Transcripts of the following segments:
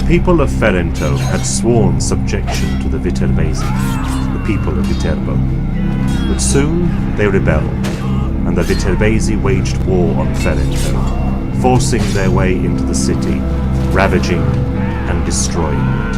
The people of Ferento had sworn subjection to the Viterbesi, the people of Viterbo. But soon they rebelled, and the Viterbesi waged war on Ferento, forcing their way into the city, ravaging and destroying it.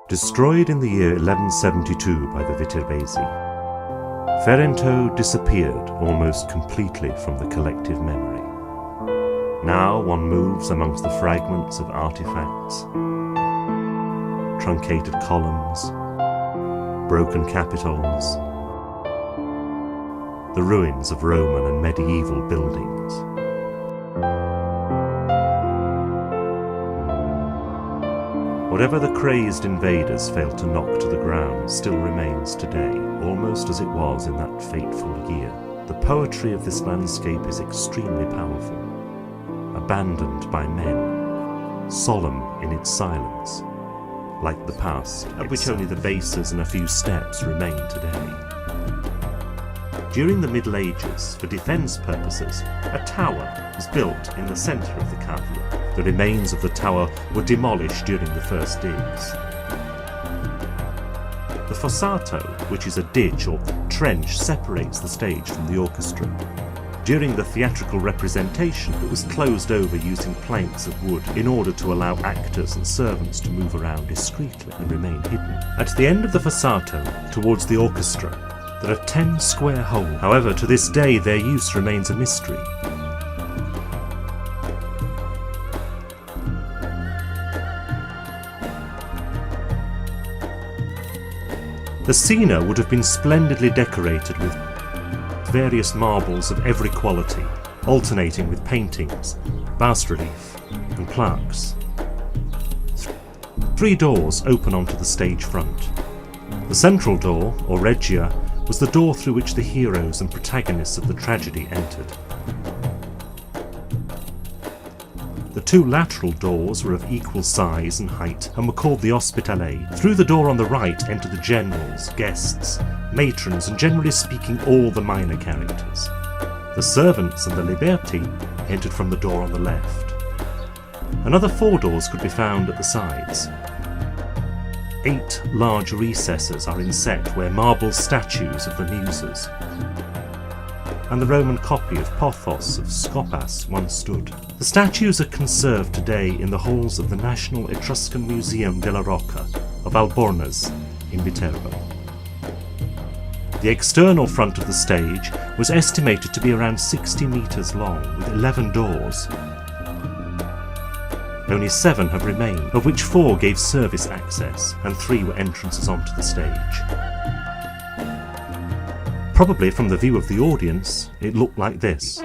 Destroyed in the year 1172 by the Viterbesi, Ferento disappeared almost completely from the collective memory. Now one moves amongst the fragments of artifacts, truncated columns, broken capitals, the ruins of Roman and medieval buildings. Whatever the crazed invaders failed to knock to the ground still remains today, almost as it was in that fateful year. The poetry of this landscape is extremely powerful, abandoned by men, solemn in its silence, like the past, at which only the bases and a few steps remain today. During the Middle Ages, for defence purposes, a tower was built in the centre of the Cavia. The remains of the tower were demolished during the first digs. The fossato, which is a ditch or trench, separates the stage from the orchestra. During the theatrical representation, it was closed over using planks of wood in order to allow actors and servants to move around discreetly and remain hidden. At the end of the fossato, towards the orchestra, there are 10 square holes. However, to this day their use remains a mystery. The scena would have been splendidly decorated with various marbles of every quality, alternating with paintings, bas-relief and plaques. 3 doors open onto the stage front. The central door, or Regia, was the door through which the heroes and protagonists of the tragedy entered. The 2 lateral doors were of equal size and height and were called the Hospitale. Through the door on the right entered the generals, guests, matrons, and generally speaking all the minor characters. The servants and the liberti entered from the door on the left. Another 4 doors could be found at the sides. 8 large recesses are inset where marble statues of the Muses and the Roman copy of Pothos of Scopas once stood. The statues are conserved today in the halls of the National Etruscan Museum della Rocca of Albornoz in Viterbo. The external front of the stage was estimated to be around 60 metres long, with 11 doors. Only 7 have remained, of which 4 gave service access and 3 were entrances onto the stage. Probably from the view of the audience, it looked like this.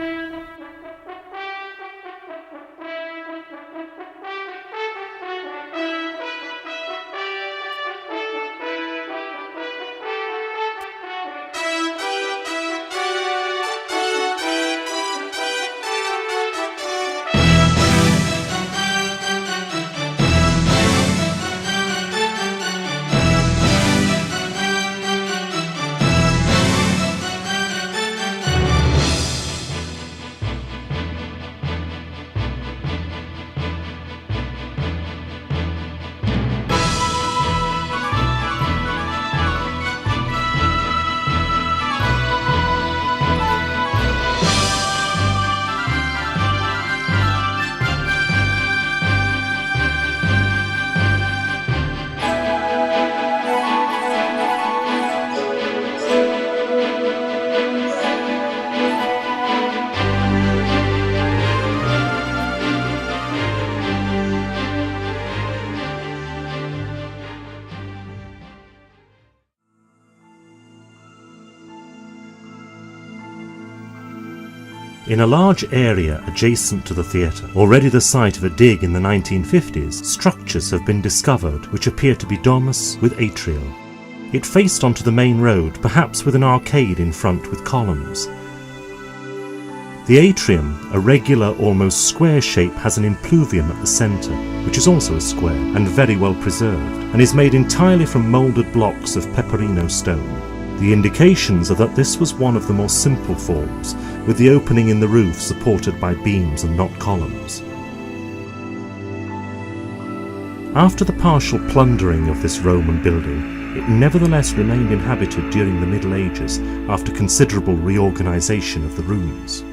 In a large area adjacent to the theatre, already the site of a dig in the 1950s, structures have been discovered which appear to be domus with atrial. It faced onto the main road, perhaps with an arcade in front with columns. The atrium, a regular, almost square shape, has an impluvium at the centre. which is also a square and very well preserved, and is made entirely from moulded blocks of pecorino stone. The indications are that this was one of the more simple forms, with the opening in the roof supported by beams and not columns. After the partial plundering of this Roman building, it nevertheless remained inhabited during the Middle Ages after considerable reorganisation of the ruins.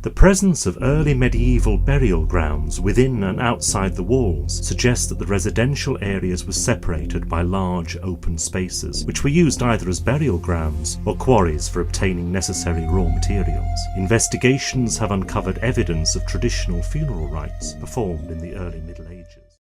The presence of early medieval burial grounds within and outside the walls suggests that the residential areas were separated by large open spaces, which were used either as burial grounds or quarries for obtaining necessary raw materials. Investigations have uncovered evidence of traditional funeral rites performed in the early Middle Ages.